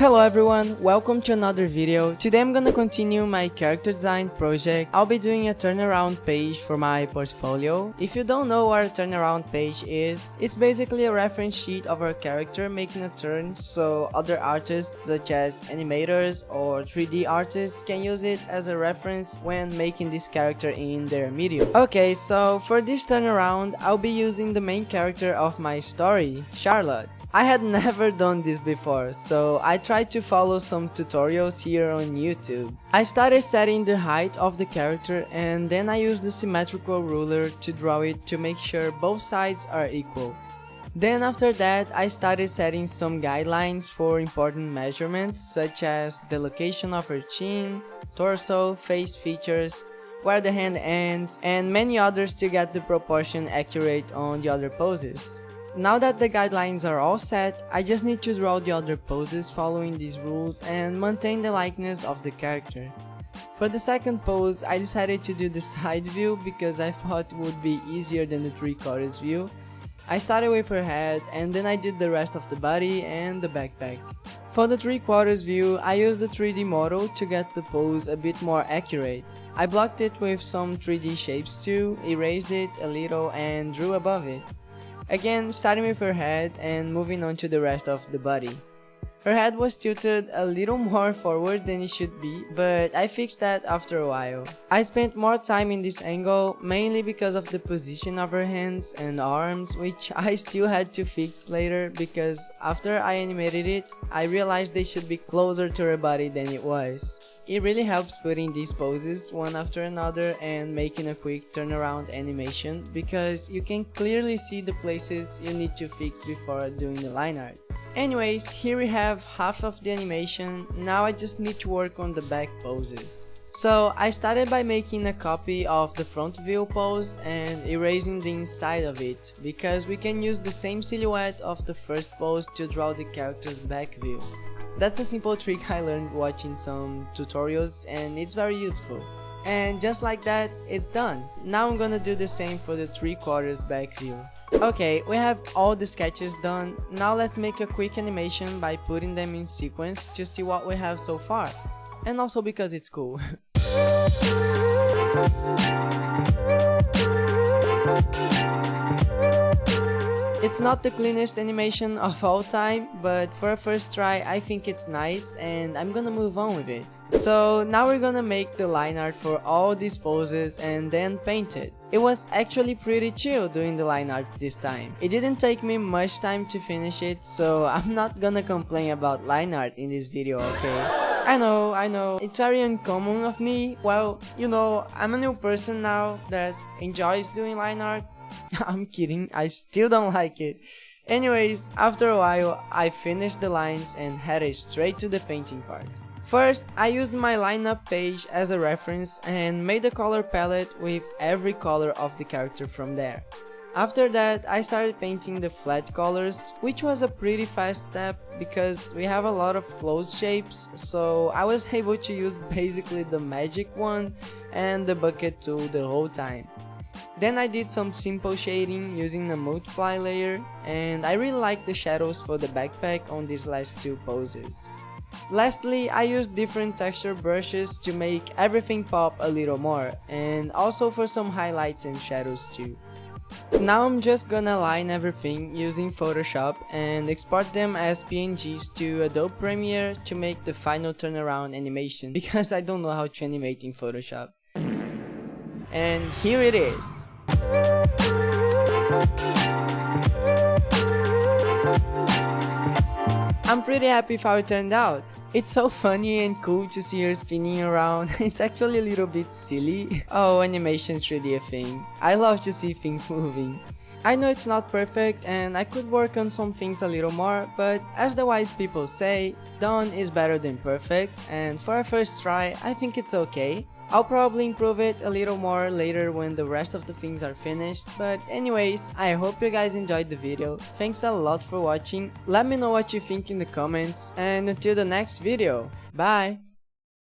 Hello everyone, welcome to another video. Today I'm gonna continue my character design project. I'll be doing a turnaround page for my portfolio. If you don't know what a turnaround page is, it's basically a reference sheet of our character making a turn, so other artists such as animators or 3D artists can use it as a reference when making this character in their medium. Okay, so for this turnaround, I'll be using the main character of my story, Charlotte. I had never done this before, so I tried to follow some tutorials here on YouTube. I started setting the height of the character and then I used the symmetrical ruler to draw it to make sure both sides are equal. Then after that, I started setting some guidelines for important measurements such as the location of her chin, torso, face features, where the hand ends, and many others to get the proportion accurate on the other poses. Now that the guidelines are all set, I just need to draw the other poses following these rules and maintain the likeness of the character. For the second pose, I decided to do the side view because I thought it would be easier than the 3/4 view. I started with her head and then I did the rest of the body and the backpack. For the 3/4 view, I used the 3D model to get the pose a bit more accurate. I blocked it with some 3D shapes too, erased it a little and drew above it. Again, starting with her head and moving on to the rest of the body. Her head was tilted a little more forward than it should be, but I fixed that after a while. I spent more time in this angle, mainly because of the position of her hands and arms, which I still had to fix later because after I animated it, I realized they should be closer to her body than it was. It really helps putting these poses one after another and making a quick turnaround animation because you can clearly see the places you need to fix before doing the line art. Anyways, here we have half of the animation. Now I just need to work on the back poses. So I started by making a copy of the front view pose and erasing the inside of it because we can use the same silhouette of the first pose to draw the character's back view. That's a simple trick I learned watching some tutorials and it's very useful. And just like that, it's done. Now I'm gonna do the same for the 3/4 back view. Okay, we have all the sketches done. Now let's make a quick animation by putting them in sequence to see what we have so far. And also because it's cool. It's not the cleanest animation of all time, but for a first try I think it's nice and I'm gonna move on with it. So now we're gonna make the line art for all these poses and then paint it. It was actually pretty chill doing the line art this time. It didn't take me much time to finish it, so I'm not gonna complain about line art in this video, okay? I know, it's very uncommon of me. Well, you know, I'm a new person now that enjoys doing line art. I'm kidding, I still don't like it. Anyways, after a while, I finished the lines and headed straight to the painting part. First, I used my lineup page as a reference and made a color palette with every color of the character from there. After that, I started painting the flat colors, which was a pretty fast step because we have a lot of closed shapes, so I was able to use basically the magic wand and the bucket tool the whole time. Then I did some simple shading using a multiply layer, and I really like the shadows for the backpack on these last two poses. Lastly, I used different texture brushes to make everything pop a little more, and also for some highlights and shadows too. Now I'm just gonna line everything using Photoshop and export them as PNGs to Adobe Premiere to make the final turnaround animation because I don't know how to animate in Photoshop. And here it is. I'm pretty happy with how it turned out. It's so funny and cool to see her spinning around. It's actually a little bit silly. Oh, animation's really a thing. I love to see things moving. I know it's not perfect and I could work on some things a little more, but as the wise people say, done is better than perfect, and for a first try, I think it's okay. I'll probably improve it a little more later when the rest of the things are finished, but anyways, I hope you guys enjoyed the video. Thanks a lot for watching, let me know what you think in the comments, and until the next video, bye!